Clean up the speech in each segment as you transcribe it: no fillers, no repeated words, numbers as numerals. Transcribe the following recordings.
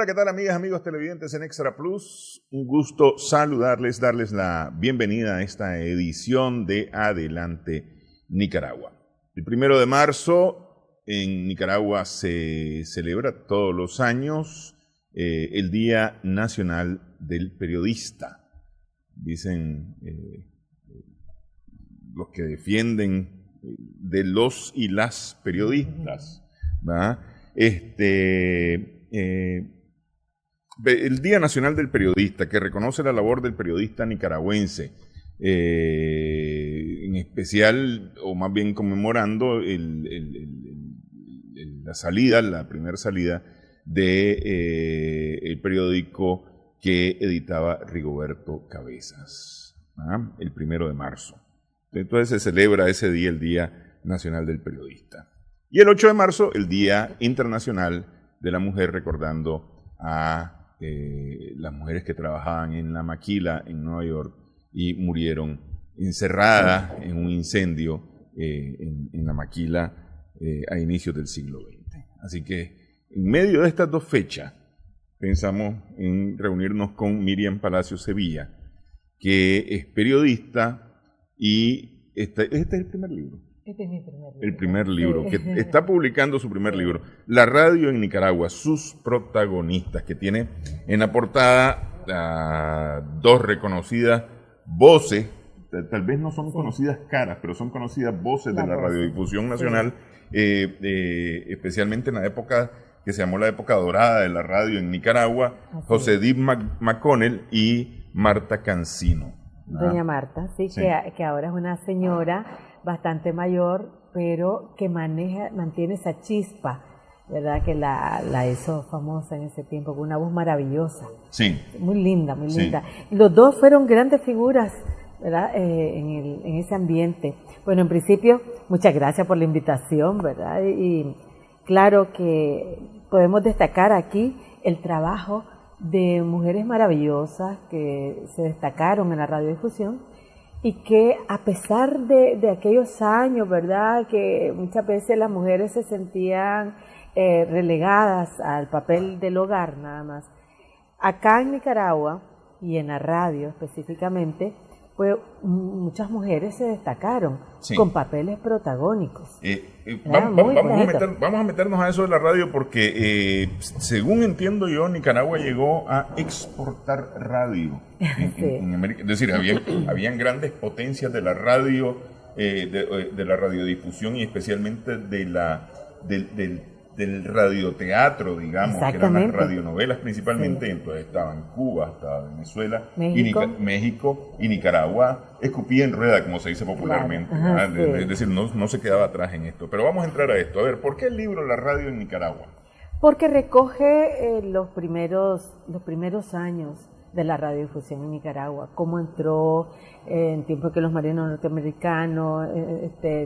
¿qué tal amigas, amigos televidentes en Extra Plus? Un gusto saludarles, darles la bienvenida a esta edición de Adelante Nicaragua. El 1 de marzo en Nicaragua se celebra todos los años el Día Nacional del Periodista. Dicen los que defienden de los y las periodistas, ¿verdad? El Día Nacional del Periodista, que reconoce la labor del periodista nicaragüense, en especial, o más bien conmemorando la primera salida de el periódico que editaba Rigoberto Cabezas, ¿ah? El 1 de marzo. Entonces se celebra ese día, el Día Nacional del Periodista. Y el 8 de marzo, el Día Internacional de la Mujer, recordando a las mujeres que trabajaban en la maquila en Nueva York y murieron encerradas en un incendio en la maquila a inicios del siglo XX. Así que en medio de estas dos fechas pensamos en reunirnos con Miriam Palacio Sevilla, que es periodista y este es el primer libro. Este es mi primer libro. El primer libro, que está publicando su primer libro. La radio en Nicaragua, sus protagonistas, que tiene en la portada dos reconocidas voces, tal vez no son conocidas caras, pero son conocidas voces de la radiodifusión nacional, especialmente en la época que se llamó la época dorada de la radio en Nicaragua, José Edith McConnell y Marta Cancino. Doña Marta, sí. Que ahora es una señora bastante mayor, pero que mantiene esa chispa, ¿verdad? Que la hizo famosa en ese tiempo, con una voz maravillosa. Sí. Muy linda, muy linda. Los dos fueron grandes figuras, ¿verdad? En ese ambiente. Bueno, en principio, muchas gracias por la invitación, ¿verdad? Y claro que podemos destacar aquí el trabajo de mujeres maravillosas que se destacaron en la radiodifusión, y que a pesar de aquellos años, ¿verdad?, que muchas veces las mujeres se sentían relegadas al papel del hogar nada más, acá en Nicaragua y en la radio específicamente, pues muchas mujeres se destacaron con papeles protagónicos. Vamos a meternos a eso de la radio porque, según entiendo yo, Nicaragua llegó a exportar radio en América. Es decir, habían grandes potencias de la radio, de la radiodifusión y especialmente del radioteatro, digamos, que eran las radionovelas principalmente. Entonces estaban Cuba, estaba Venezuela, México y Nicaragua, escupía en rueda, como se dice popularmente. Claro. Es decir, no se quedaba atrás en esto. Pero vamos a entrar a esto. A ver, ¿por qué el libro La radio en Nicaragua? Porque recoge los primeros años de la radiodifusión en Nicaragua, cómo entró en tiempo que los marinos norteamericanos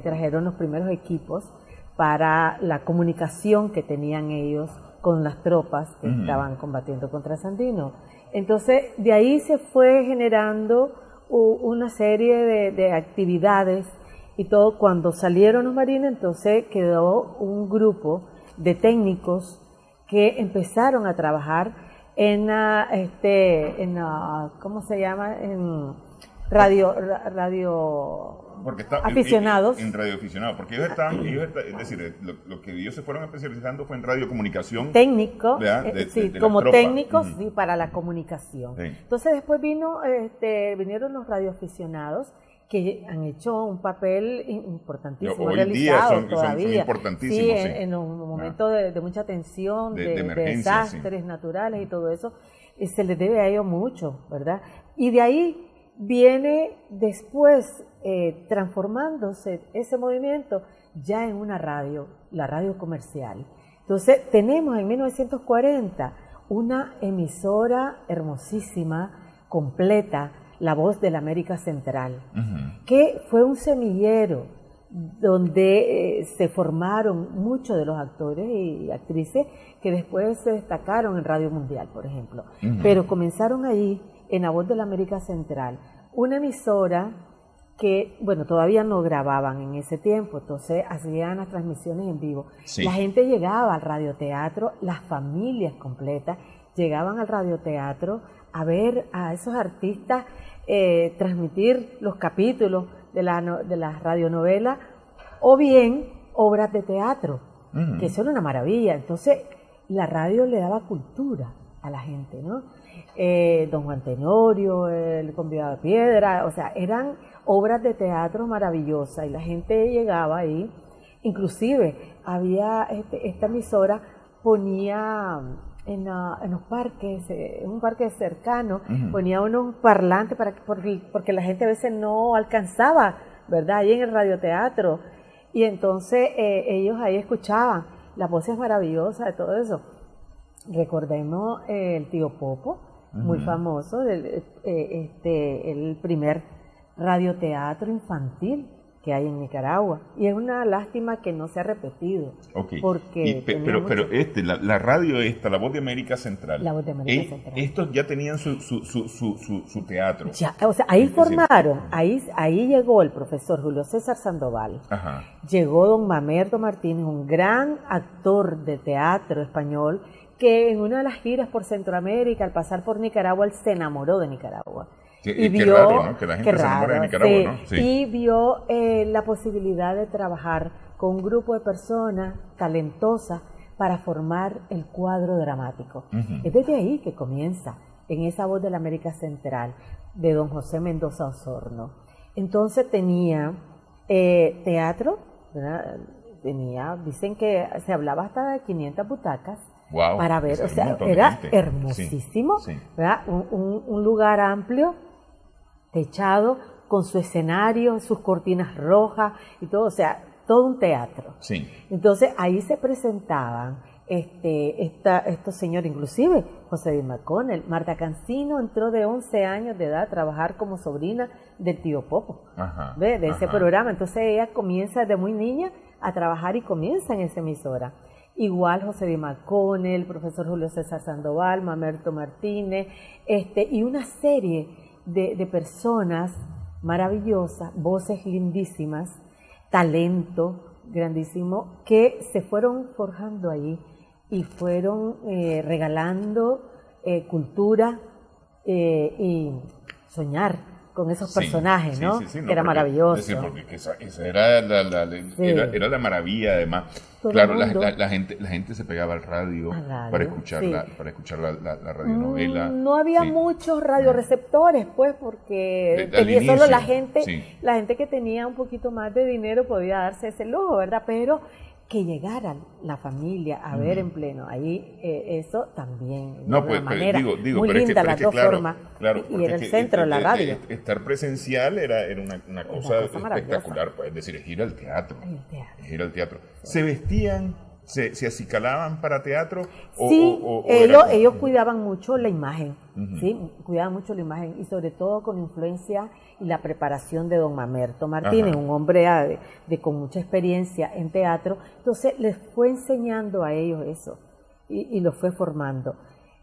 trajeron los primeros equipos para la comunicación que tenían ellos con las tropas que estaban combatiendo contra Sandino. Entonces, de ahí se fue generando una serie de actividades y todo. Cuando salieron los marines, entonces quedó un grupo de técnicos que empezaron a trabajar ¿cómo se llama? En radio porque aficionados. En radioaficionados, porque ellos es decir, lo que ellos se fueron especializando fue en radiocomunicación. Técnico, de como técnicos, sí, para la comunicación. Sí. Entonces después vinieron los radioaficionados que han hecho un papel importantísimo, hoy realizado día todavía. Son importantísimos. Sí, en un momento de mucha tensión, de desastres naturales y todo eso, se les debe a ellos mucho, ¿verdad? Y de ahí viene después transformándose ese movimiento ya en una radio, la radio comercial. Entonces tenemos en 1940 una emisora hermosísima, completa, La Voz de la América Central, que fue un semillero donde se formaron muchos de los actores y actrices que después se destacaron en Radio Mundial, por ejemplo. Pero comenzaron allí, en La Voz de la América Central, una emisora que, bueno, todavía no grababan en ese tiempo, entonces hacían las transmisiones en vivo. Sí. La gente llegaba al radioteatro, las familias completas llegaban al radioteatro a ver a esos artistas transmitir los capítulos de la radionovela o bien obras de teatro, que eso era una maravilla. Entonces la radio le daba cultura a la gente, ¿no? Don Juan Tenorio, el Convidado de Piedra, o sea, eran obras de teatro maravillosas y la gente llegaba ahí. Inclusive había esta emisora ponía en los parques, en un parque cercano, ponía unos parlantes porque la gente a veces no alcanzaba, ¿verdad? Ahí en el radioteatro. Y entonces ellos ahí escuchaban las voces maravillosas de todo eso. Recordemos el Tío Popo, muy famoso, el primer radioteatro infantil que hay en Nicaragua. Y es una lástima que no se ha repetido. Okay. Porque pero la radio la Voz de América Central. La Voz de América Central. Estos ya tenían su teatro. Ya, o sea, ahí formaron, ahí llegó el profesor Julio César Sandoval. Ajá. Llegó don Mamerto Martínez, un gran actor de teatro español, que en una de las giras por Centroamérica, al pasar por Nicaragua, él se enamoró de Nicaragua. Qué raro, ¿no? Que la gente se enamore de Nicaragua, sí. ¿no? Sí. Y vio la posibilidad de trabajar con un grupo de personas talentosas para formar el cuadro dramático. Es desde ahí que comienza, en esa Voz de la América Central, de don José Mendoza Osorno. Entonces tenía teatro, ¿verdad? Dicen que se hablaba hasta de 500 butacas. Wow, para ver, o sea, era hermosísimo, sí. ¿Verdad? Un lugar amplio, techado, con su escenario, sus cortinas rojas y todo, o sea, todo un teatro. Sí. Entonces ahí se presentaban estos señores, inclusive José Di McConnell. Marta Cancino entró de 11 años de edad a trabajar como sobrina del Tío Popo, de ese programa. Entonces ella comienza desde muy niña a trabajar y comienza en esa emisora. Igual José Di McConnell, el profesor Julio César Sandoval, Mamerto Martínez, y una serie de personas maravillosas, voces lindísimas, talento grandísimo, que se fueron forjando ahí y fueron regalando cultura y soñar con esos personajes, ¿no? Sí, que era maravilloso. Es decir, porque esa era la maravilla, además. Todo claro, la gente se pegaba al radio para escuchar la radionovela. No había muchos radioreceptores, pues, porque tenía solo la gente que tenía un poquito más de dinero podía darse ese lujo, ¿verdad? Pero que llegara la familia a ver en pleno, ahí eso también, no, de pues, una manera digo, muy linda, las dos formas, y era el centro de la radio. Estar presencial era una cosa espectacular, pues, es decir, es ir al teatro. Ir al teatro. ¿Se vestían, se acicalaban para teatro? Sí, ellos cuidaban mucho la imagen, ¿sí? Cuidaban mucho la imagen y sobre todo con influencia y la preparación de don Mamerto Martínez, un hombre con mucha experiencia en teatro. Entonces les fue enseñando a ellos eso y los fue formando.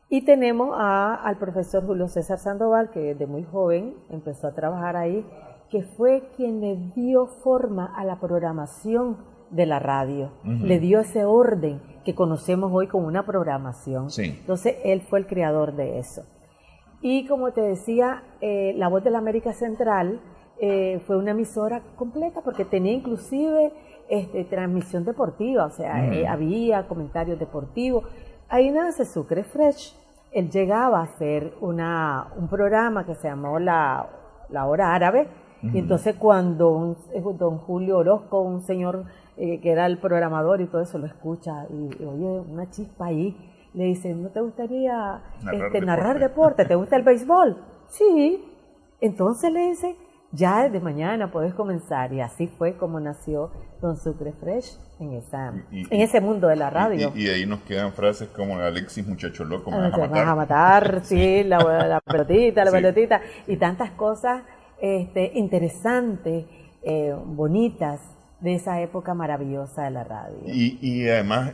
Y tenemos al profesor Julio César Sandoval, que desde muy joven empezó a trabajar ahí, que fue quien le dio forma a la programación de la radio, le dio ese orden que conocemos hoy como una programación. Sí. Entonces él fue el creador de eso. Y como te decía, la Voz de la América Central fue una emisora completa porque tenía inclusive transmisión deportiva, o sea, había comentarios deportivos. Ahí nace Sucre Fresh. Él llegaba a hacer un programa que se llamó La Hora Árabe, y entonces cuando don Julio Orozco, un señor que era el programador y todo eso, lo escucha y oye una chispa ahí, le dice, ¿no te gustaría narrar deporte? ¿Te gusta el béisbol? Sí. Entonces le dice, ya desde mañana puedes comenzar. Y así fue como nació Don Sucre Fresh en ese mundo de la radio. Y ahí nos quedan frases como Alexis, muchacho loco, me vas a matar. Sí, la pelotita, y tantas cosas interesantes, bonitas, de esa época maravillosa de la radio. Y además,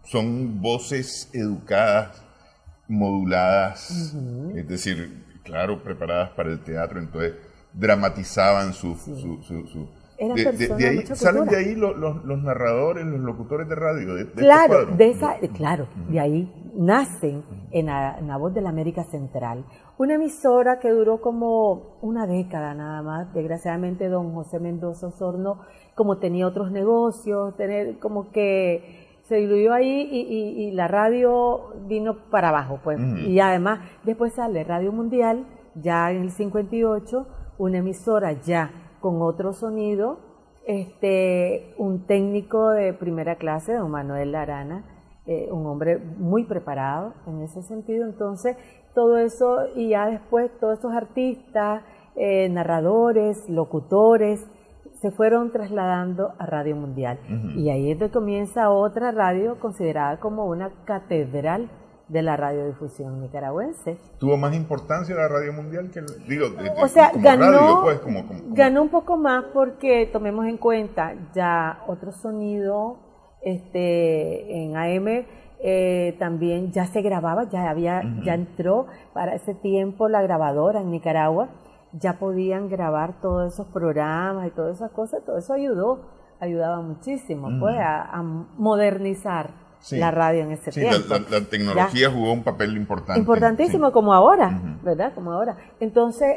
son voces educadas, moduladas, es decir, claro, preparadas para el teatro, entonces dramatizaban eran personas de ahí, de mucha ¿salen cultura. de ahí los narradores, los locutores de radio? Claro, claro, de ahí nacen en la Voz de la América Central. Una emisora que duró como una década nada más. Desgraciadamente don José Mendoza Osorno, como tenía otros negocios, como que se diluyó ahí y la radio vino para abajo, pues. Y además, después sale Radio Mundial, ya en el 58, una emisora ya con otro sonido, un técnico de primera clase, don Manuel Arana, un hombre muy preparado en ese sentido. Entonces, todo eso, y ya después todos esos artistas, narradores, locutores, se fueron trasladando a Radio Mundial. Y ahí es donde comienza otra radio considerada como una catedral de la radiodifusión nicaragüense. ¿Tuvo más importancia la Radio Mundial que o sea, como ganó, radio, pues, como ganó un poco más porque tomemos en cuenta ya otro sonido en AM. También ya se grababa, ya entró para ese tiempo la grabadora en Nicaragua, ya podían grabar todos esos programas y todas esas cosas. Todo eso ayudaba muchísimo pues a modernizar la radio en ese tiempo. La tecnología jugó un papel importante. Importantísimo, como ahora, ¿verdad? Como ahora. Entonces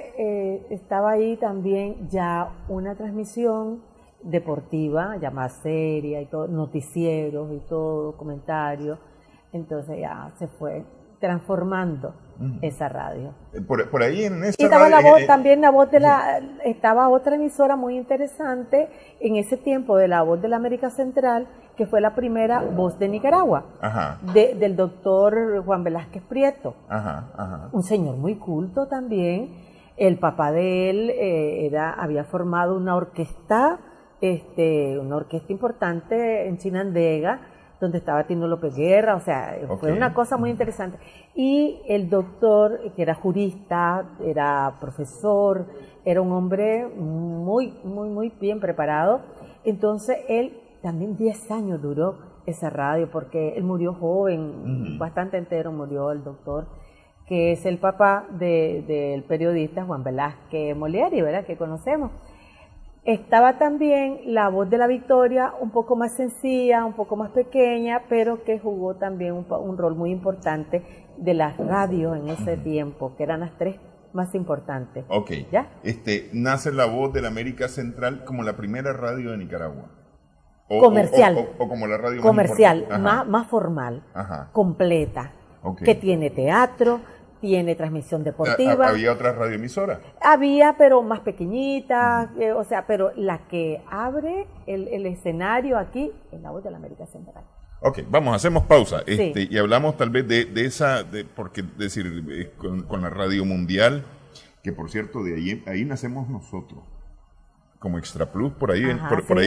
estaba ahí también ya una transmisión deportiva, ya más seria y todo, noticieros y todo, comentarios. Entonces ya se fue transformando esa radio. Por ahí en esa y estaba radio, también la voz de estaba otra emisora muy interesante en ese tiempo, de la Voz de la América Central, que fue la primera voz de Nicaragua, del doctor Juan Velázquez Prieto, un señor muy culto también. El papá de él había formado una orquesta importante en Chinandega, donde estaba Tino López Guerra, o sea, fue una cosa muy interesante. Y el doctor, que era jurista, era profesor, era un hombre muy, muy, muy bien preparado. Entonces, él también 10 años duró esa radio, porque él murió joven, bastante entero murió el doctor, que es el papá del periodista Juan Velázquez Molieri, ¿verdad?, que conocemos. Estaba también la Voz de la Victoria, un poco más sencilla, un poco más pequeña, pero que jugó también un rol muy importante de las radios en ese tiempo, que eran las tres más importantes. Ok. ¿Ya? Nace la Voz de la América Central como la primera radio de Nicaragua. Comercial. O como la radio comercial, más formal, completa, que tiene teatro, tiene transmisión deportiva. ¿Había otras radioemisoras? Había, pero más pequeñitas, pero la que abre el escenario aquí es la Voz de la América Central. Ok, hacemos pausa y hablamos tal vez de esa, porque decir, con la Radio Mundial, que por cierto, de ahí nacemos nosotros. Como Extra Plus, por ahí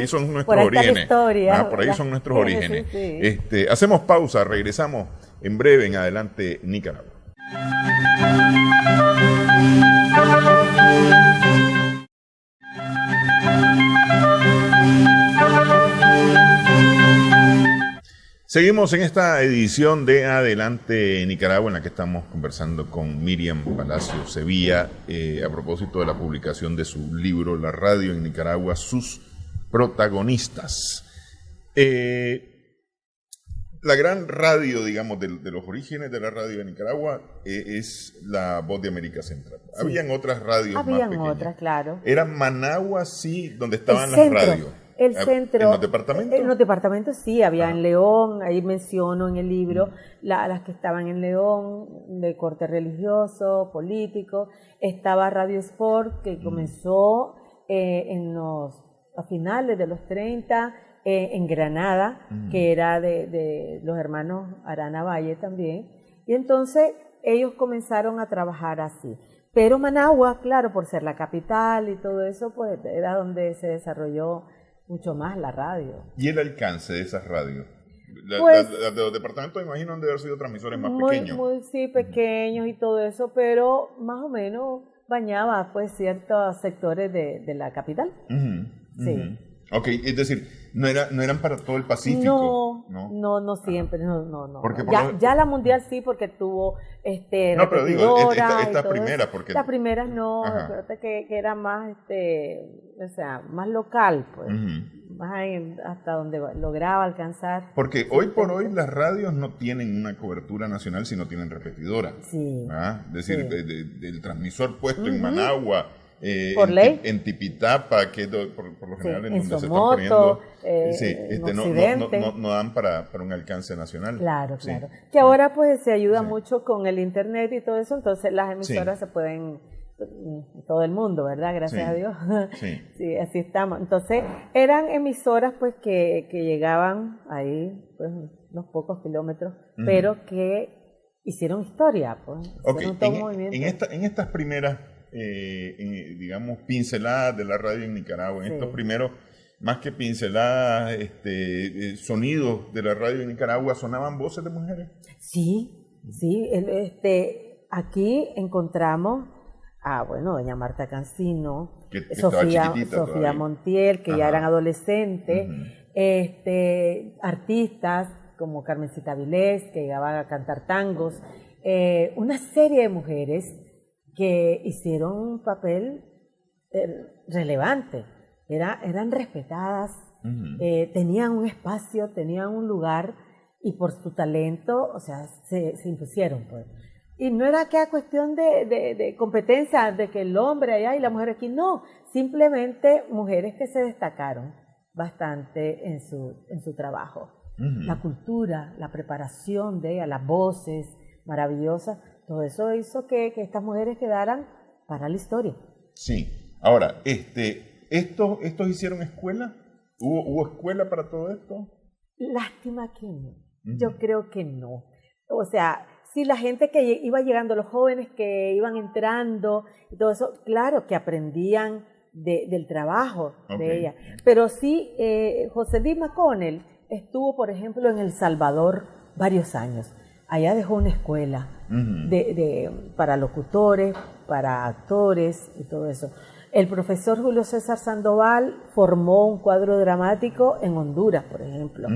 son nuestros orígenes. Por ahí son nuestros orígenes. Sí. Hacemos pausa, regresamos en breve en Adelante Nicaragua. Seguimos en esta edición de Adelante Nicaragua, en la que estamos conversando con Miriam Palacio Sevilla a propósito de la publicación de su libro La Radio en Nicaragua, sus protagonistas. La gran radio, digamos, de los orígenes de la radio de Nicaragua es la Voz de América Central. Sí. Habían otras radios más pequeñas. Habían otras, claro. Era Managua, sí, donde estaban las radios. El centro. ¿En los departamentos? En los departamentos sí, había en León, ahí menciono en el libro las que estaban en León, de corte religioso, político. Estaba Radio Sport, que comenzó a finales de los 30, en Granada, que era de los hermanos Arana Valle también. Y entonces ellos comenzaron a trabajar así. Pero Managua, claro, por ser la capital y todo eso, pues era donde se desarrolló mucho más la radio. ¿Y el alcance de esas radios? Las de los departamentos, me imagino, han de haber sido transmisores más pequeños. Sí, pequeños y todo eso, pero más o menos bañaba pues ciertos sectores de la capital. Sí. Ok, es decir, no eran para todo el Pacífico. No siempre, no. Porque ya la mundial sí, porque tuvo no, pero digo, esta primera, porque la primera no, acuérdate que era más, o sea, más local, pues, más hasta donde lograba alcanzar. Porque hoy por hoy las radios no tienen una cobertura nacional, sino tienen repetidora. Sí. Es decir, del transmisor puesto en Managua. Por ley. En Tipitapa, que por lo general en donde Somoto, se están poniendo, no dan para un alcance nacional. Claro. Que ahora pues se ayuda mucho con el internet y todo eso, entonces las emisoras se pueden, todo el mundo, ¿verdad? Gracias a Dios. Sí, así estamos. Entonces eran emisoras pues que llegaban ahí, pues unos pocos kilómetros, pero que hicieron historia, pues. Hicieron todo un movimiento. En estas primeras digamos, pinceladas de la radio en Nicaragua, en estos primeros, más que pinceladas, sonidos de la radio en Nicaragua, ¿sonaban voces de mujeres? Sí. Aquí encontramos doña Marta Cancino, que Sofía Montiel, que ya eran adolescentes, artistas como Carmencita Vilés, que llegaban a cantar tangos, una serie de mujeres que hicieron un papel relevante, eran respetadas, tenían un espacio, tenían un lugar, y por su talento, o sea, se impusieron, pues. Y no era que era cuestión de competencia, de que el hombre allá y la mujer aquí, no, simplemente mujeres que se destacaron bastante en su trabajo. La cultura, la preparación de ellas, las voces maravillosas, todo eso hizo que estas mujeres quedaran para la historia. Sí. Ahora, ¿estos hicieron escuela? ¿Hubo escuela para todo esto? Lástima que no. Yo creo que no. O sea, sí, la gente que iba llegando, los jóvenes que iban entrando, y todo eso, claro que aprendían del trabajo de ella. Pero sí, José Di McConnell estuvo, por ejemplo, en El Salvador varios años. Allá dejó una escuela para locutores, para actores y todo eso. El profesor Julio César Sandoval formó un cuadro dramático en Honduras, por ejemplo,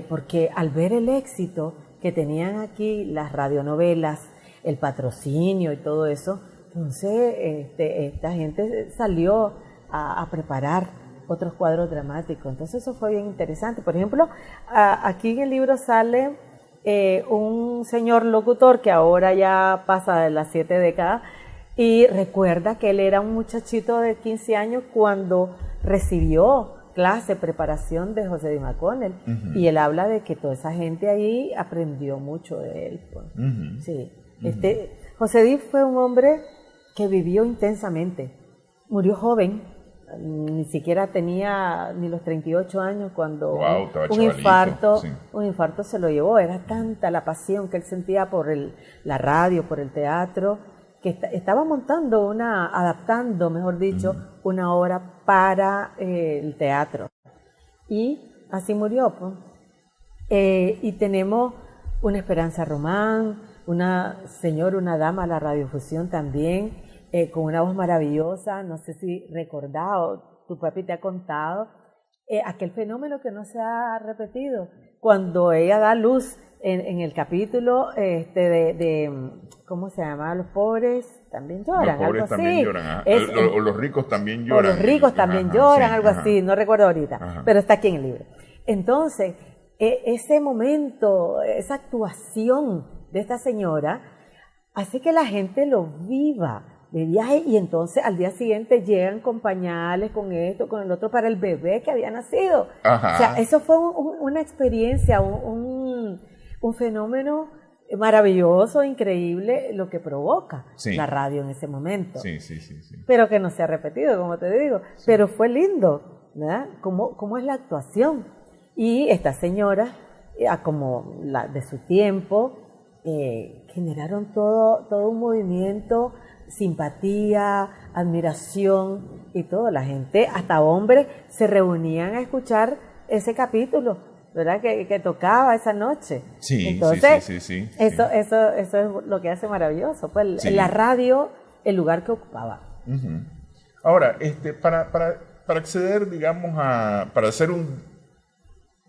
porque al ver el éxito que tenían aquí las radionovelas, el patrocinio y todo eso, entonces esta gente salió a preparar otros cuadros dramáticos. Entonces eso fue bien interesante. Por ejemplo, aquí en el libro sale un señor locutor que ahora ya pasa de las 7 décadas y recuerda que él era un muchachito de 15 años cuando recibió clase, preparación de José Di McConnell, y él habla de que toda esa gente ahí aprendió mucho de él. Pues. Sí. José Di fue un hombre que vivió intensamente, murió joven, ni siquiera tenía ni los 38 años cuando un infarto se lo llevó. Era tanta la pasión que él sentía por la radio, por el teatro, que estaba adaptando, mejor dicho, una obra para el teatro. Y así murió. Pues. Y tenemos una Esperanza Román, una dama a la radiofusión también, con una voz maravillosa. No sé si recordado, tu papi te ha contado, aquel fenómeno que no se ha repetido, cuando ella da luz en el capítulo ¿cómo se llama? Los pobres también lloran, los pobres algo también así. Lloran, o los ricos también lloran. O los ricos también lloran, algo así, no recuerdo ahorita, pero está aquí en el libro. Entonces, ese momento, esa actuación de esta señora, hace que la gente lo viva de viaje, y entonces al día siguiente llegan con pañales, con esto, con el otro, para el bebé que había nacido. O sea, eso fue una experiencia, un fenómeno maravilloso, increíble, lo que provoca la radio en ese momento. Sí. Pero que no se ha repetido, como te digo. Pero fue lindo, ¿verdad? Cómo es la actuación. Y esta señora, como la de su tiempo, generaron todo un movimiento, simpatía, admiración y todo. La gente, hasta hombres, se reunían a escuchar ese capítulo, ¿verdad? Que tocaba esa noche. Entonces, eso es lo que hace maravilloso, pues la radio, el lugar que ocupaba. Ahora, para acceder, digamos, para hacer un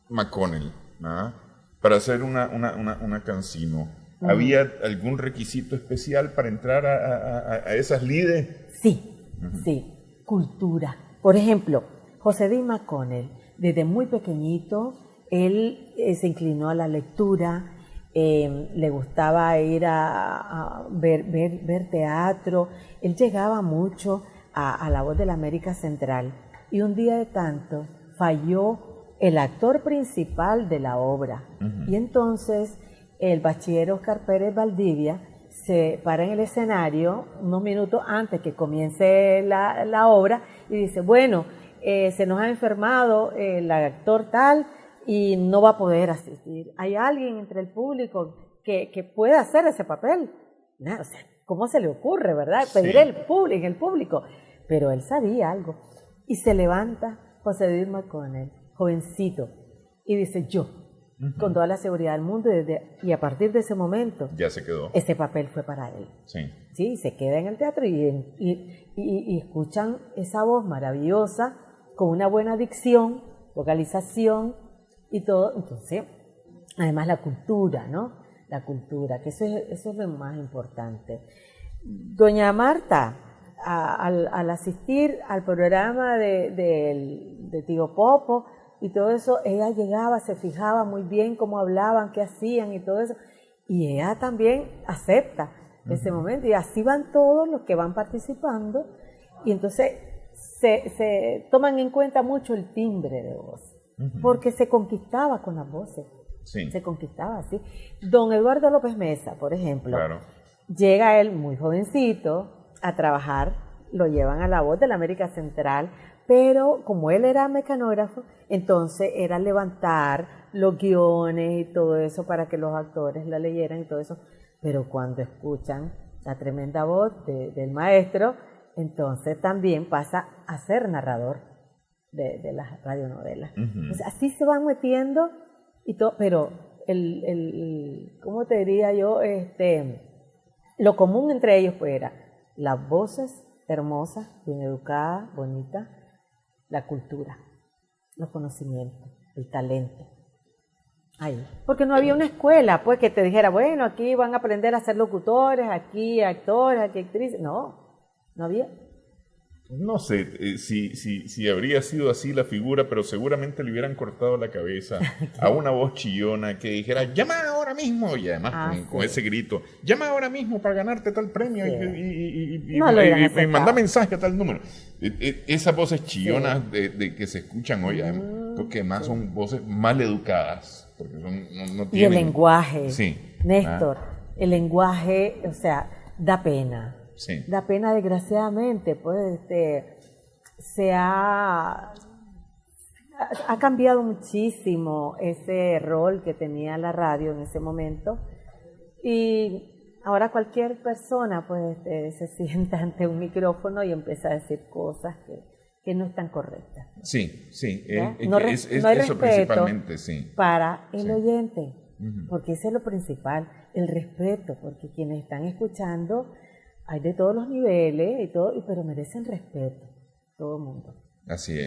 McConnell, ¿no? Para hacer una Cancino, ¿había algún requisito especial para entrar a esas lides? Sí, sí, cultura. Por ejemplo, José Dean McConnell, desde muy pequeñito, él se inclinó a la lectura, le gustaba ir a ver teatro, él llegaba mucho a La Voz de la América Central, y un día de tanto falló el actor principal de la obra, y entonces el bachiller Oscar Pérez Valdivia se para en el escenario unos minutos antes que comience la obra y dice, bueno, se nos ha enfermado el actor tal y no va a poder asistir. ¿Hay alguien entre el público que pueda hacer ese papel? No, o sea, ¿cómo se le ocurre, verdad? Pedir el público. Pero él sabía algo. Y se levanta José Dean McConnell, jovencito, y dice, yo, con toda la seguridad del mundo, y a partir de ese momento, ya se quedó. Ese papel fue para él. Sí. Sí, se queda en el teatro y escuchan esa voz maravillosa, con una buena dicción, vocalización y todo. Entonces, además la cultura, ¿no? La cultura, que eso es lo más importante. Doña Marta, al asistir al programa de Tío Popo y todo eso, ella llegaba, se fijaba muy bien cómo hablaban, qué hacían y todo eso, y ella también acepta ese momento, y así van todos los que van participando, y entonces se toman en cuenta mucho el timbre de voz, porque se conquistaba con las voces, se conquistaba así. Don Eduardo López Mesa, por ejemplo, llega él muy jovencito a trabajar, lo llevan a La Voz de la América Central, pero como él era mecanógrafo, entonces era levantar los guiones y todo eso para que los actores la leyeran y todo eso, pero cuando escuchan la tremenda voz del maestro, entonces también pasa a ser narrador de las radionovelas. Entonces, así se van metiendo y todo, pero ¿cómo te diría yo? Lo común entre ellos pues era las voces hermosas, bien educadas, bonitas, la cultura, los conocimientos, el talento. Ahí. Porque no había una escuela pues que te dijera, bueno, aquí van a aprender a ser locutores, aquí actores, aquí actrices. No había. No sé si habría sido así la figura, pero seguramente le hubieran cortado la cabeza a una voz chillona que dijera, llama ahora mismo, y además con ese grito, llama ahora mismo para ganarte tal premio y manda mensaje a tal número. Esas voces chillonas de que se escuchan hoy, creo que más son voces mal educadas, porque no tienen... Y el lenguaje, Néstor, el lenguaje, o sea, da pena. Sí. Da pena, desgraciadamente, pues se ha cambiado muchísimo ese rol que tenía la radio en ese momento, y ahora cualquier persona pues se sienta ante un micrófono y empieza a decir cosas que no están correctas. Sí, no hay eso respeto principalmente, para el oyente, porque ese es lo principal, el respeto, porque quienes están escuchando hay de todos los niveles y todo, pero merecen respeto, todo el mundo. Así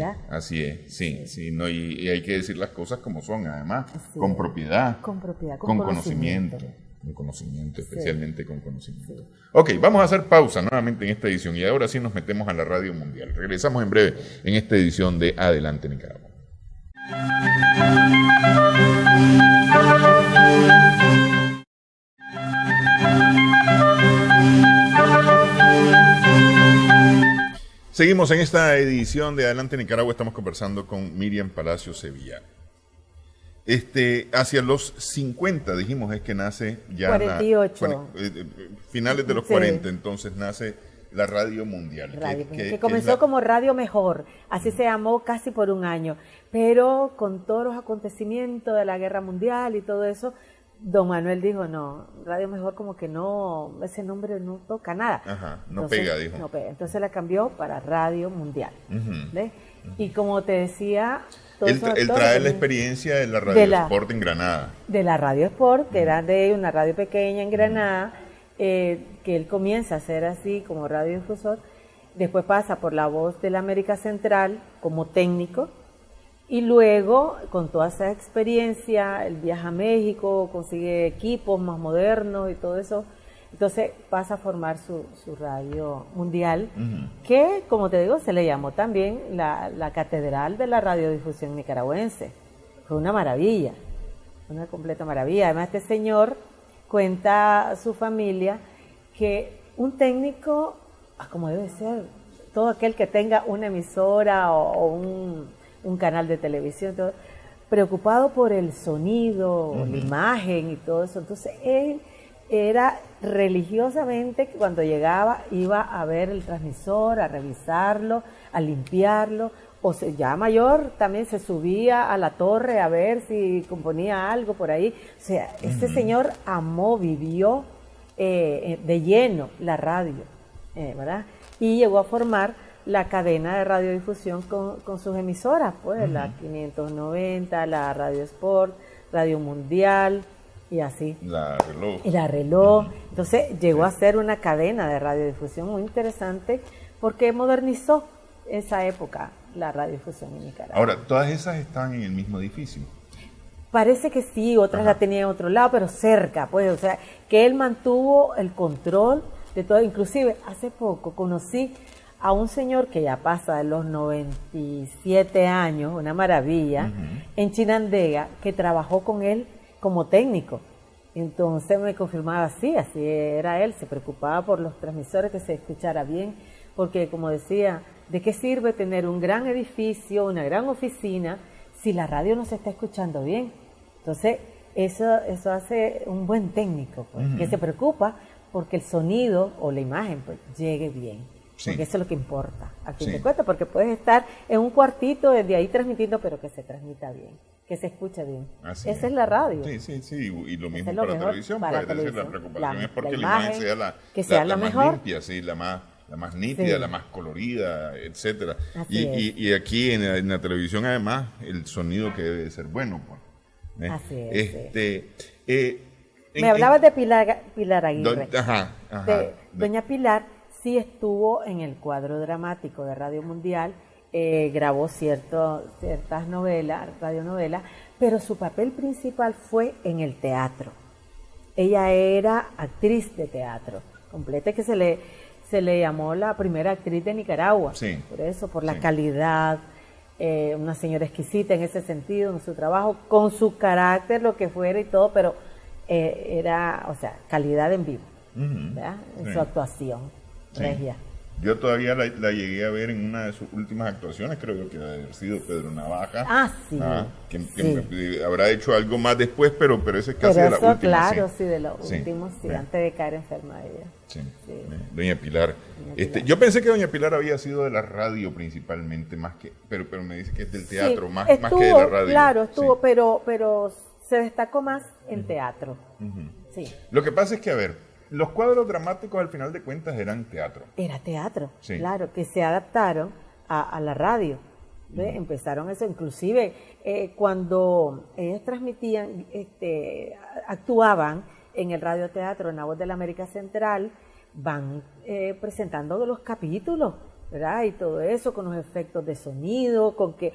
es, sí, no, y hay que decir las cosas como son, además, con propiedad, con conocimiento. Con conocimiento, especialmente con conocimiento. Sí. Ok, vamos a hacer pausa nuevamente en esta edición y ahora sí nos metemos a la Radio Mundial. Regresamos en breve en esta edición de Adelante Nicaragua. Seguimos en esta edición de Adelante Nicaragua, estamos conversando con Miriam Palacio Sevillano. Hacia los 50, dijimos, es que nace ya 48. Finales de los 40, entonces nace la Radio Mundial. Que comenzó como Radio Mejor, así se llamó casi por un año, pero con todos los acontecimientos de la Guerra Mundial y todo eso, don Manuel dijo, no, Radio Mejor como que no, ese nombre no toca nada. Entonces, pega, dijo. No pega. Entonces la cambió para Radio Mundial. ¿Ves? Y como te decía... Él trae la experiencia de la Radio Sport en Granada. De la Radio Sport, que era de una radio pequeña en Granada, que él comienza a hacer así como radiodifusor. después pasa por La Voz de la América Central como técnico, y luego, con toda esa experiencia, él viaja a México, consigue equipos más modernos y todo eso. Entonces pasa a formar su radio mundial, que, como te digo, se le llamó también la catedral de la radiodifusión nicaragüense. Fue una maravilla, una completa maravilla. Además, este señor cuenta a su familia que un técnico, como debe ser, todo aquel que tenga una emisora o un canal de televisión, todo, preocupado por el sonido, la imagen y todo eso. Entonces él era religiosamente, cuando llegaba, iba a ver el transmisor, a revisarlo, a limpiarlo, o ya mayor también se subía a la torre a ver si componía algo por ahí. O sea, este señor amó, vivió de lleno la radio, ¿verdad? Y llegó a formar la cadena de radiodifusión con sus emisoras, pues, la 590, la Radio Sport, Radio Mundial, y así. La Reloj. Y la Reloj. Entonces llegó a ser una cadena de radiodifusión muy interesante porque modernizó esa época la radiodifusión en Nicaragua. Ahora, ¿todas esas están en el mismo edificio? Parece que sí, otras la tenían en otro lado, pero cerca, pues, o sea, que él mantuvo el control de todo. Inclusive, hace poco conocí a un señor que ya pasa de los 97 años, una maravilla, en Chinandega, que trabajó con él como técnico. Entonces me confirmaba, sí, así era él, se preocupaba por los transmisores, que se escuchara bien, porque, como decía, ¿de qué sirve tener un gran edificio, una gran oficina, si la radio no se está escuchando bien? Entonces, eso hace un buen técnico, pues, que se preocupa porque el sonido o la imagen, pues, llegue bien. Sí. Porque eso es lo que importa, al fin de cuentas, porque puedes estar en un cuartito desde ahí transmitiendo, pero que se transmita bien, que se escuche bien. Esa es la radio. Sí, y lo mismo para la televisión, para decir, la preocupación es porque la imagen sea la más mejor, limpia, sí, la más nítida, la más colorida, etcétera. Y aquí en la televisión, además, el sonido que debe ser bueno. Pues, así es. Me hablabas de Pilar Aguirre. Doña Pilar Pilar sí estuvo en el cuadro dramático de Radio Mundial, grabó ciertas radionovelas, pero su papel principal fue en el teatro. Ella era actriz de teatro, completa, que se le llamó la primera actriz de Nicaragua, por eso, por la calidad, una señora exquisita en ese sentido, en su trabajo, con su carácter, lo que fuera y todo, pero era, o sea, calidad en vivo, ¿verdad? En su actuación. Regia. Yo todavía la llegué a ver en una de sus últimas actuaciones, creo yo que debe haber sido Pedro Navaja. Que habrá hecho algo más después, pero ese es casi de la última. Claro, de los últimos, antes de caer enferma ella. Doña Pilar. Yo pensé que Doña Pilar había sido de la radio principalmente, pero me dice que es del teatro, más que de la radio. Claro, estuvo, pero se destacó más en teatro. Lo que pasa es que, a ver, los cuadros dramáticos al final de cuentas eran teatro. Era teatro, claro, que se adaptaron a la radio. Empezaron eso, inclusive cuando ellos transmitían, actuaban en el radioteatro, en La Voz de la América Central, van presentando los capítulos, ¿verdad? Y todo eso con los efectos de sonido, con que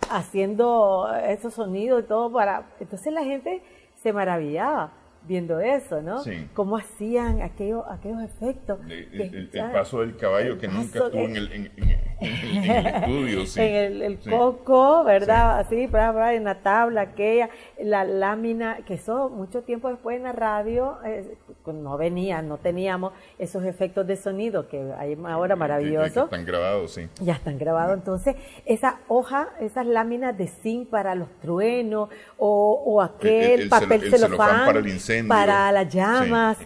haciendo esos sonidos y todo para... Entonces la gente se maravillaba viendo eso, ¿no? Cómo hacían aquellos efectos. El paso del caballo que nunca estuvo en el estudio. En el coco, ¿verdad? Así, en la tabla aquella, la lámina, que eso mucho tiempo después en la radio no teníamos esos efectos de sonido que hay ahora maravillosos. Ya están grabados, Ya están grabados. Entonces, esa hoja, esas láminas de zinc para los truenos, o aquel papel celofán para el incendio, para las llamas,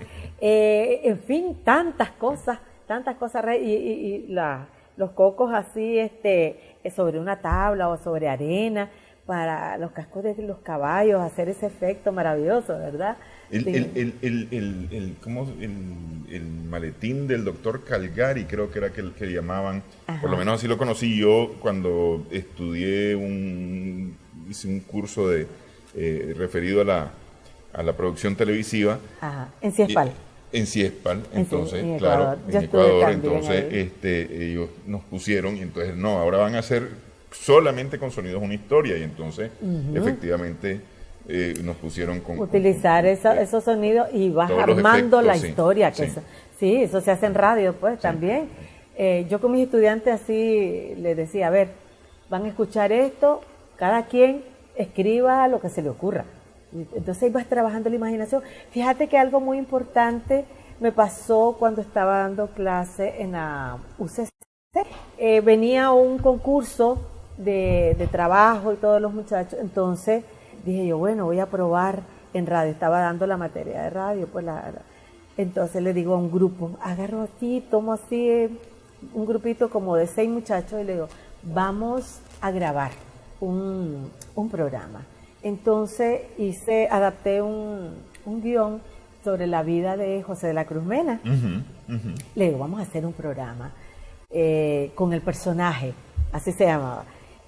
en fin, tantas cosas, y los cocos así, sobre una tabla o sobre arena, para los cascos de los caballos, hacer ese efecto maravilloso, ¿verdad? El maletín del doctor Calgari, creo que era que le llamaban, por lo menos así lo conocí yo cuando estudié, hice un curso referido a la producción televisiva. En CIESPAL. En Ciespal, entonces, en claro, Ecuador. En Ecuador, entonces ellos nos pusieron, y entonces no, ahora van a hacer solamente con Sonidos una historia, y entonces efectivamente nos pusieron con... Utilizar esos sonidos y vas armando la historia. Sí, eso se hace en radio, pues, también. Yo con mis estudiantes así les decía, a ver, van a escuchar esto, cada quien escriba lo que se le ocurra. Entonces ahí vas trabajando la imaginación. Fíjate que algo muy importante me pasó cuando estaba dando clase en la UCC. Venía un concurso de trabajo y todos los muchachos, entonces dije yo, bueno, voy a probar en radio. Estaba dando la materia de radio, pues entonces le digo a un grupo, agarro así, tomo así un grupito como de 6 muchachos y le digo, vamos a grabar un programa. Entonces adapté un guión sobre la vida de José de la Cruz Mena. Le digo, vamos a hacer un programa con el personaje, así se llamaba.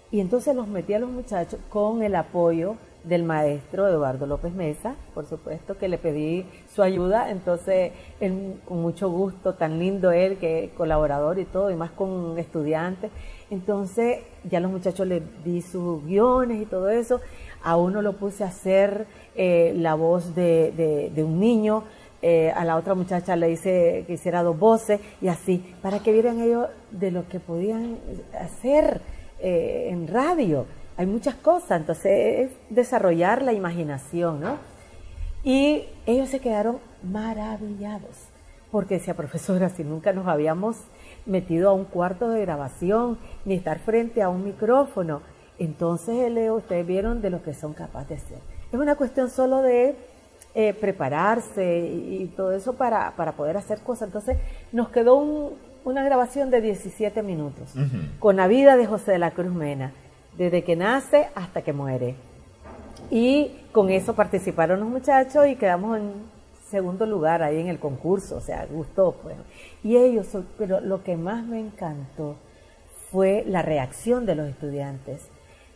Y entonces los metí a los muchachos con el apoyo del maestro Eduardo López Mesa, por supuesto, que le pedí su ayuda. Entonces, él, con mucho gusto, tan lindo él, que es colaborador y todo, y más con estudiantes. Entonces, ya los muchachos les di sus guiones y todo eso. A uno lo puse a hacer la voz de un niño, a la otra muchacha le hice que hiciera 2 voces, y así, para que vieran ellos de lo que podían hacer en radio. Hay muchas cosas, entonces es desarrollar la imaginación, ¿no? Y ellos se quedaron maravillados, porque decía, profesora, si nunca nos habíamos metido a un cuarto de grabación, ni estar frente a un micrófono. Entonces, ustedes vieron de lo que son capaces de hacer. Es una cuestión solo de prepararse y todo eso para poder hacer cosas. Entonces, nos quedó una grabación de 17 minutos, con la vida de José de la Cruz Mena, desde que nace hasta que muere. Y con eso participaron los muchachos y quedamos en segundo lugar ahí en el concurso, o sea, gustó, pues. Y ellos, pero lo que más me encantó fue la reacción de los estudiantes.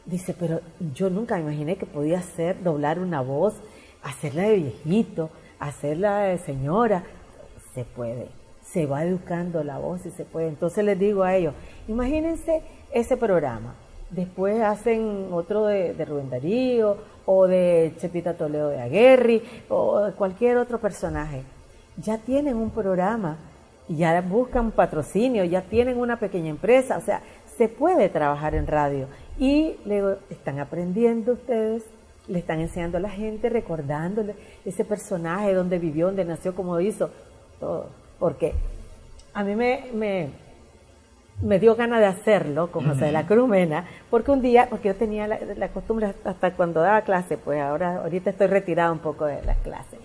Dice, pero yo nunca me imaginé que podía doblar una voz, hacerla de viejito, hacerla de señora. Se puede, se va educando la voz y se puede. Entonces les digo a ellos, imagínense ese programa. Después hacen otro de Rubén Darío, o de Chepita Toledo de Aguerri, o de cualquier otro personaje. Ya tienen un programa, ya buscan patrocinio, ya tienen una pequeña empresa, o sea, se puede trabajar en radio. Y luego están aprendiendo ustedes, le están enseñando a la gente, recordándole ese personaje, dónde vivió, dónde nació, cómo hizo, todo. Porque a mí me dio ganas de hacerlo con José de la Cruz Mena, porque un día, porque yo tenía la costumbre hasta cuando daba clase, pues ahorita estoy retirada un poco de las clases,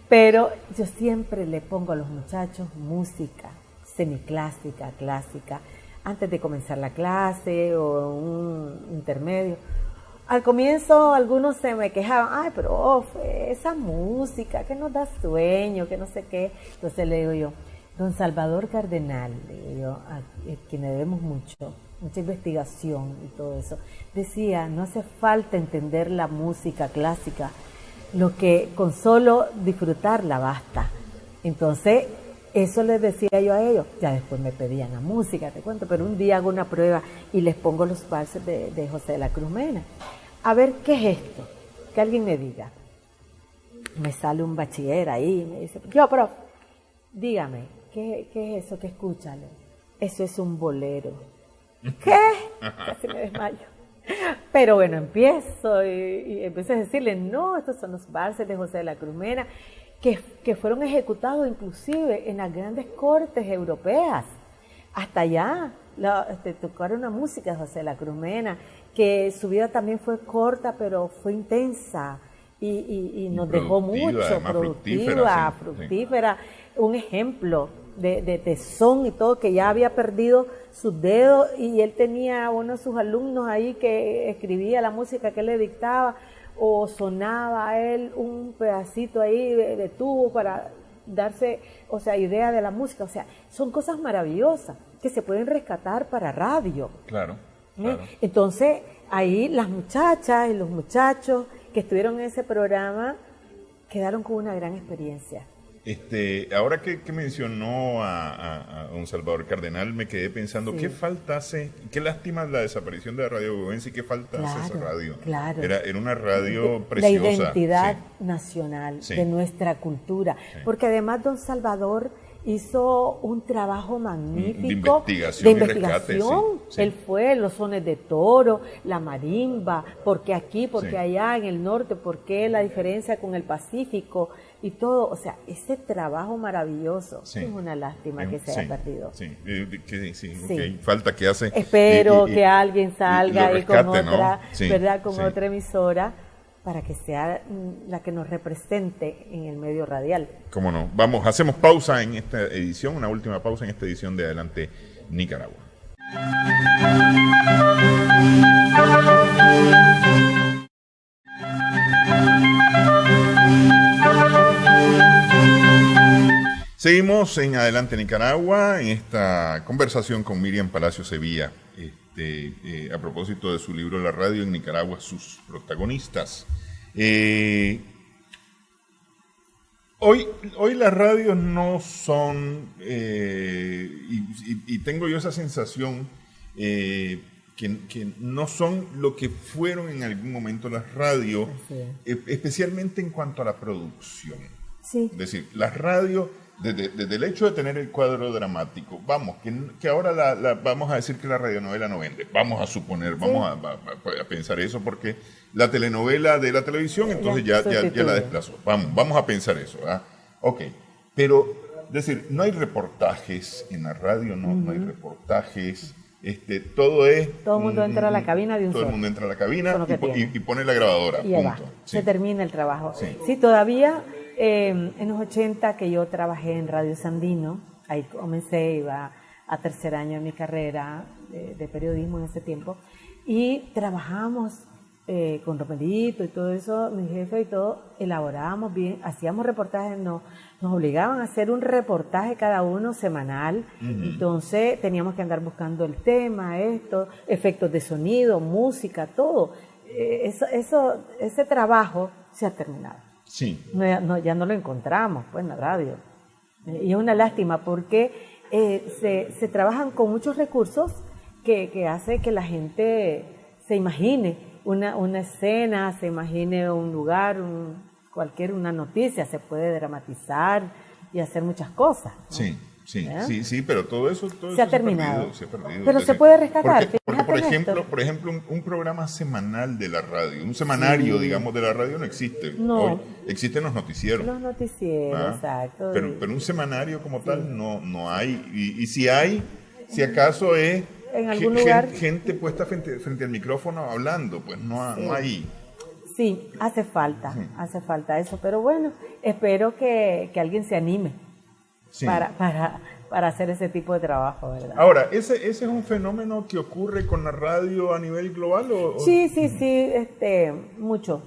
pero yo siempre le pongo a los muchachos música semiclásica, clásica, antes de comenzar la clase o un intermedio. Al comienzo algunos se me quejaban, ay, pero esa música que nos da sueño, que no sé qué. Entonces le digo yo, don Salvador Cardenal, le digo yo, a quien le debemos mucha investigación y todo eso, decía, no hace falta entender la música clásica, lo que con solo disfrutarla basta. Entonces, eso les decía yo a ellos. Ya después me pedían la música, te cuento, pero un día hago una prueba y les pongo los valses de José de la Cruz Mena. A ver, ¿qué es esto? Que alguien me diga. Me sale un bachiller ahí y me dice, yo, prof, dígame, ¿qué es eso que escúchale? Eso es un bolero. ¿Qué? Casi me desmayo. Pero bueno, empiezo y empiezo a decirle, no, estos son los valses de José de la Cruz Mena, que fueron ejecutados inclusive en las grandes cortes europeas. Hasta allá tocaron una música de José de la Cruz Mena, que su vida también fue corta, pero fue intensa y nos dejó mucho, fructífera, sí. Un ejemplo de tesón y todo, que ya había perdido sus dedos y él tenía a uno de sus alumnos ahí que escribía la música que él le dictaba, o sonaba a él un pedacito ahí de tubo para darse, o sea, idea de la música. O sea, son cosas maravillosas que se pueden rescatar para radio. Claro. Entonces, ahí las muchachas y los muchachos que estuvieron en ese programa quedaron con una gran experiencia. Ahora que mencionó a don Salvador Cardenal, me quedé pensando, ¿qué falta hace? Qué lástima la desaparición de la radio Bovense y qué falta hace esa radio. Claro. Era una radio preciosa. La identidad nacional de nuestra cultura. Sí. Porque además don Salvador hizo un trabajo magnífico de investigación. Rescate, sí. Él fue los sones de toro, la marimba, porque aquí, porque allá en el norte, porque la diferencia con el Pacífico y todo, o sea, ese trabajo maravilloso. Es una lástima que se haya perdido. Okay. Falta que hace. Espero que alguien salga y con otra, ¿verdad? Con otra emisora, para que sea la que nos represente en el medio radial. Cómo no. Vamos, hacemos pausa en esta edición, una última pausa en esta edición de Adelante Nicaragua. Seguimos en Adelante Nicaragua, en esta conversación con Miriam Palacio Sevilla, a propósito de su libro La radio en Nicaragua, sus protagonistas. Hoy las radios no son, y tengo yo esa sensación, que no son lo que fueron en algún momento las radios, especialmente en cuanto a la producción. Sí. Es decir, las radios, desde el hecho de tener el cuadro dramático, vamos, que ahora vamos a decir que la radionovela no vende, vamos a suponer, vamos a pensar eso, porque la telenovela de la televisión, entonces ya la desplazó. Vamos a pensar eso, ¿verdad? Ok, pero, es decir, no hay reportajes en la radio, no hay reportajes, todo es... Todo el mundo entra a la cabina de un Todo el mundo entra a la cabina y pone la grabadora, y punto. Se termina el trabajo. Sí, todavía... en los 80 que yo trabajé en Radio Sandino, ahí comencé, iba a tercer año de mi carrera de periodismo en ese tiempo, y trabajamos con Romelito y todo eso, mi jefe y todo, elaborábamos bien, hacíamos reportajes, nos obligaban a hacer un reportaje cada uno semanal, entonces teníamos que andar buscando el tema, efectos de sonido, música, todo. Ese trabajo se ha terminado. Sí. Ya no lo encontramos pues en la radio. Y es una lástima porque se trabajan con muchos recursos que hace que la gente se imagine una escena, se imagine un lugar, una noticia, se puede dramatizar y hacer muchas cosas, ¿no? Sí, pero todo eso se ha terminado. Se ha perdido. Pero se puede rescatar. Porque por ejemplo, un programa semanal de la radio, un semanario, digamos, de la radio no existe. No. Hoy existen los noticieros. Los noticieros, exacto. Pero un semanario como tal no hay. Y si hay, si acaso es en algún lugar gente puesta frente al micrófono hablando, pues no hay. Sí, hace falta eso. Pero bueno, espero que alguien se anime. Sí. Para hacer ese tipo de trabajo, ¿verdad? Ahora, ¿ese es un fenómeno que ocurre con la radio a nivel global? Sí, mucho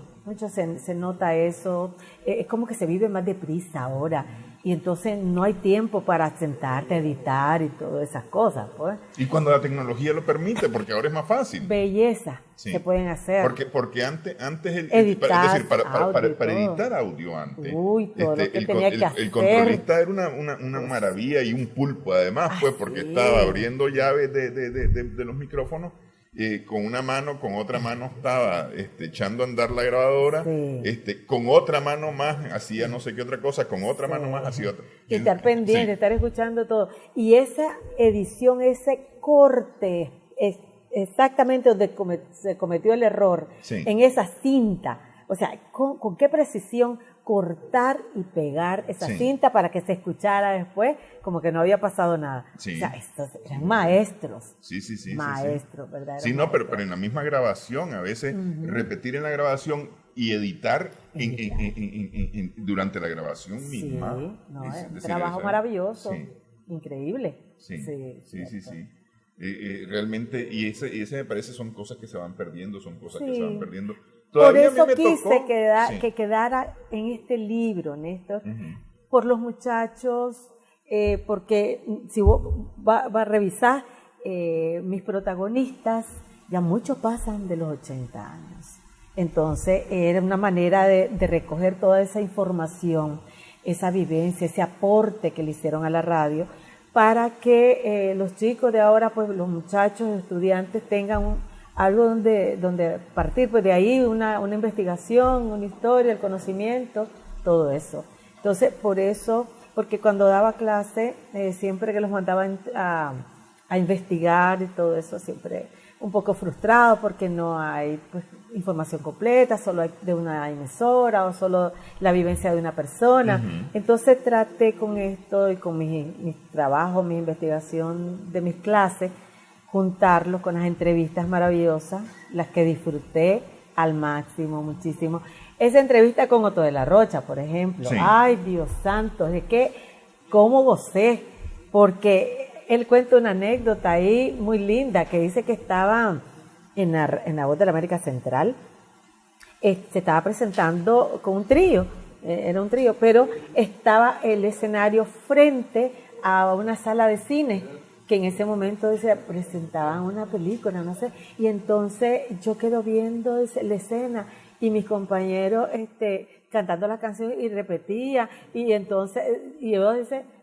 se nota eso. Es como que se vive más deprisa ahora. Y entonces no hay tiempo para sentarte a editar y todas esas cosas, pues. Y cuando la tecnología lo permite, porque ahora es más fácil. Belleza se pueden hacer. Porque antes editar para editar audio antes. Todo lo que tenía que hacer. El controlista era una maravilla y un pulpo además, pues, porque estaba abriendo llaves de los micrófonos. Con una mano, con otra mano estaba echando a andar la grabadora, con otra mano más hacía no sé qué otra cosa, con otra mano más hacía otra. Y estar pendiente, estar escuchando todo. Y esa edición, ese corte, es exactamente donde se cometió el error, en esa cinta. O sea, con qué precisión cortar y pegar esa cinta para que se escuchara después como que no había pasado nada. Sí. O sea, estos eran maestros. Sí. Maestros, ¿verdad? Sí, no, pero en la misma grabación, a veces repetir en la grabación y editar durante la grabación misma. Es un trabajo maravilloso, increíble. Sí. Realmente, y ese me parece son cosas que se van perdiendo, que se van perdiendo. Por eso quise que quedara en este libro, Néstor, por los muchachos, porque si vos vas a revisar mis protagonistas, ya muchos pasan de los 80 años. Entonces era una manera de recoger toda esa información esa vivencia, ese aporte que le hicieron a la radio, para que los chicos de ahora, pues los muchachos, estudiantes, tengan algo donde partir, pues de ahí una investigación, una historia, el conocimiento, todo eso. Entonces, por eso, porque cuando daba clase, siempre que los mandaban a investigar y todo eso, siempre un poco frustrado porque no hay pues, información completa, solo hay de una emisora o solo la vivencia de una persona. Entonces traté con esto y con mis trabajos, mi investigación de mis clases, juntarlo con las entrevistas maravillosas, las que disfruté al máximo, muchísimo. Esa entrevista con Otto de la Rocha, por ejemplo. Sí. Ay, Dios santo, de que cómo gocé, porque él cuenta una anécdota ahí muy linda, que dice que estaba en la Voz de la América Central, se estaba presentando con un trío, era un trío, pero estaba el escenario frente a una sala de cine, que en ese momento presentaban una película, no sé, y entonces yo quedo viendo la escena y mis compañeros cantando la canción y repetía, y entonces y yo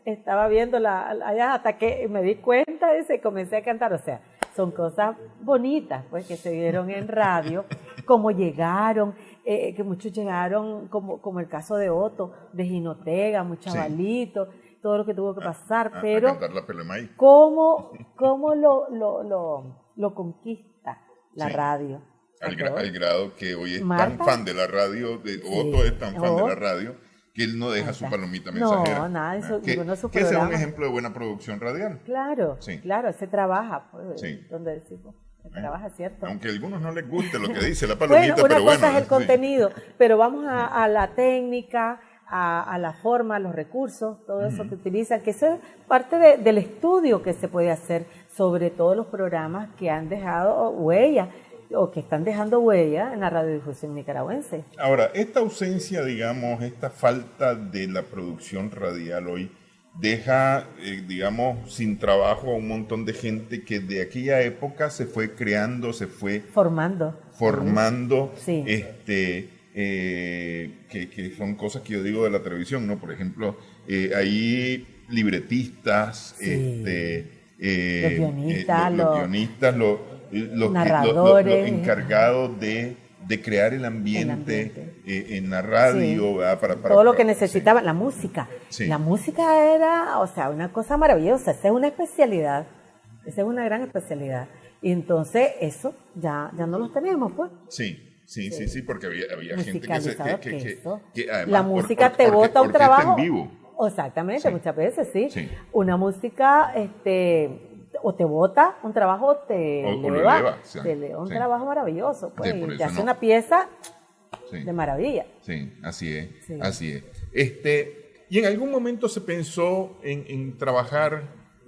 estaba viéndola allá hasta que me di cuenta y comencé a cantar. O sea, son cosas bonitas pues que se vieron en radio, como llegaron, que muchos llegaron, como el caso de Otto, de Jinotega, muy chavalito, sí, todo lo que tuvo que pasar, pero a cantar la Pelo de Maíz. ¿Cómo lo conquista la radio? Al grado que hoy es tan fan de la radio, Otto es tan fan de la radio, que él no deja su palomita mensajera. No, nada, eso que ese es un ejemplo de buena producción radial. Claro, sí, claro, se trabaja, pues, sí, donde decimos, se trabaja, ¿cierto? Aunque a algunos no les guste lo que dice la palomita, bueno, pero una cosa es el contenido, pero vamos a la técnica, a la forma, a los recursos, todo eso que utilizan, que eso es parte del estudio que se puede hacer sobre todos los programas que han dejado huella, o que están dejando huella en la radiodifusión nicaragüense. Ahora, esta ausencia, digamos, esta falta de la producción radial hoy, deja, digamos, sin trabajo a un montón de gente que de aquella época se fue creando, se fue formando, sí, que son cosas que yo digo de la televisión, ¿no? Por ejemplo, hay libretistas, sí, los guionistas, los narradores, los encargados de crear el ambiente en la radio, sí, para todo lo que necesitaban, sí, la música. Sí. La música era, o sea, una cosa maravillosa, esa es una especialidad, esa es una gran especialidad. Y entonces eso ya no los tenemos, pues. Sí, porque había gente que además, la música te bota un trabajo. En vivo. Exactamente, sí, muchas veces, sí. Una música, o te bota un trabajo, o te eleva, un trabajo maravilloso, pues, y te hace una pieza de maravilla. Sí, así es, así es. Y en algún momento se pensó en trabajar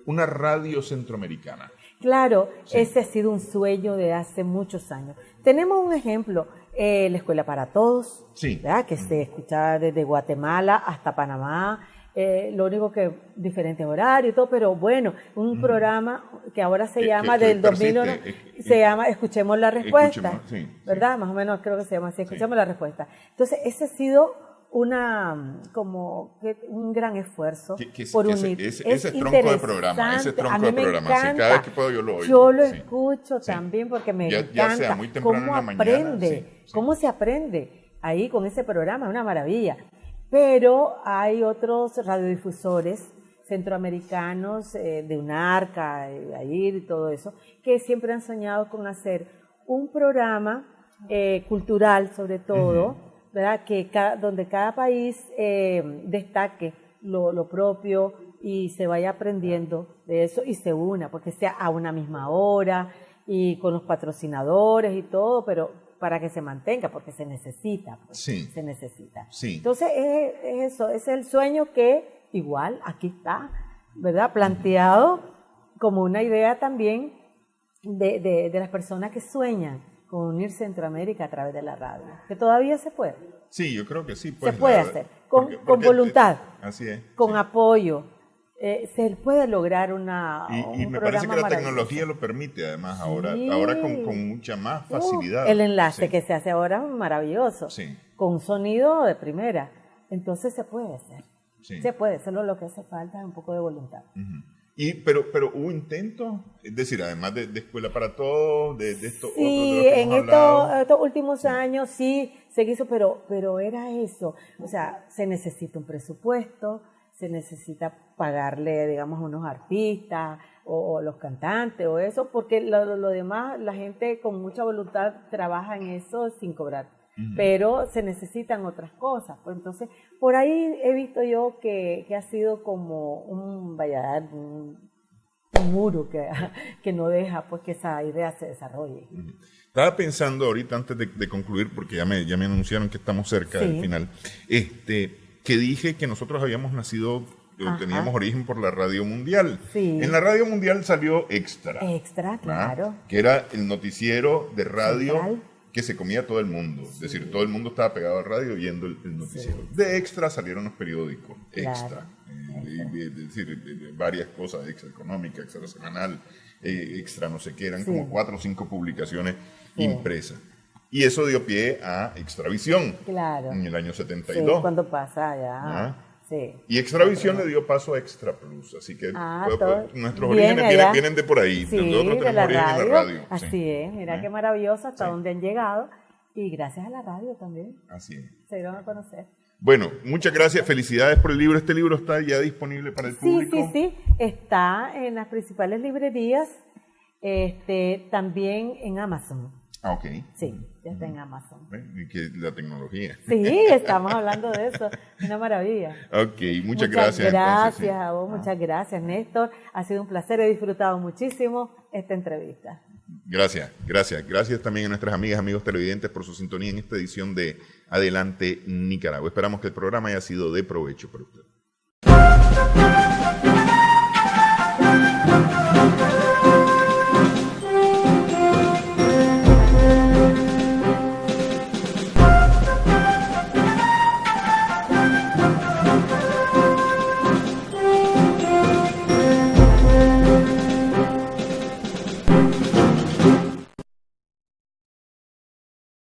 una radio centroamericana. Claro, ese ha sido un sueño de hace muchos años. Tenemos un ejemplo, la Escuela para Todos, ¿verdad? Que se escuchaba desde Guatemala hasta Panamá. Lo único que diferentes horarios y todo, pero bueno, un programa que ahora se llama del 2001, se llama Escuchemos la Respuesta, ¿verdad? Más o menos creo que se llama así, Escuchemos la Respuesta. Entonces, ese ha sido un gran esfuerzo por unir. Ese tronco de programa, cada vez que puedo yo lo oigo. Yo lo escucho también porque me encanta. Ya sea muy temprano en la mañana. ¿Cómo se aprende ahí con ese programa? Es una maravilla. Pero hay otros radiodifusores centroamericanos, de UNARCA, AIR y todo eso, que siempre han soñado con hacer un programa cultural, sobre todo, ¿verdad? Donde cada país destaque lo propio y se vaya aprendiendo de eso y se una, porque sea a una misma hora y con los patrocinadores y todo, pero para que se mantenga, porque se necesita. Pues, se necesita. Sí. Entonces, es eso, es el sueño que igual aquí está, ¿verdad? Planteado como una idea también de las personas que sueñan con unir Centroamérica a través de la radio, que todavía se puede. Sí, yo creo que sí. Pues, se puede hacer, con voluntad, así es, con apoyo. Se puede lograr un me parece que la tecnología lo permite, además, ahora con mucha más facilidad. El enlace que se hace ahora es maravilloso, con un sonido de primera. Entonces se puede hacer. Sí. Se puede, solo lo que hace falta es un poco de voluntad. Pero hubo intentos, es decir, además de Escuela para Todos, de estos otros. Sí, en estos últimos años sí se quiso, pero era eso. O sea, se necesita un presupuesto, se necesita pagarle, digamos, a unos artistas o los cantantes o eso, porque lo demás, la gente con mucha voluntad trabaja en eso sin cobrar. Pero se necesitan otras cosas. Pues entonces, por ahí he visto yo que ha sido como un muro que no deja pues que esa idea se desarrolle. Estaba pensando ahorita, antes de concluir, porque ya me anunciaron que estamos cerca del final, que dije que nosotros habíamos nacido, teníamos origen por la Radio Mundial. Sí. En la Radio Mundial salió Extra. Extra, claro. Que era el noticiero de radio Central, que se comía todo el mundo. Es decir, todo el mundo estaba pegado al radio oyendo el noticiero. De Extra salieron los periódicos. Extra. Es decir, varias cosas, Extra Económica, Extra Semanal, Extra no sé qué, eran como 4 o 5 publicaciones impresas. Y eso dio pie a Extravisión. Claro. En el año 72. Sí, cuando pasa ya. Sí. Y Extravisión le dio paso a Extra Plus, así que nuestros orígenes vienen de por ahí. Sí, nosotros tenemos origen en la radio. Así es, mira qué maravilloso hasta dónde han llegado. Y gracias a la radio también. Así es. Se dieron a conocer. Bueno, muchas gracias, felicidades por el libro. ¿Este libro está ya disponible para el público? Sí, está en las principales librerías, también en Amazon. Ah, ok. Sí, ya está en Amazon. Y que la tecnología. Sí, estamos hablando de eso. Una maravilla. Ok, muchas gracias. Gracias a vos, muchas gracias, Néstor. Ha sido un placer, he disfrutado muchísimo esta entrevista. Gracias. Gracias también a nuestras amigas, amigos televidentes por su sintonía en esta edición de Adelante Nicaragua. Esperamos que el programa haya sido de provecho para usted.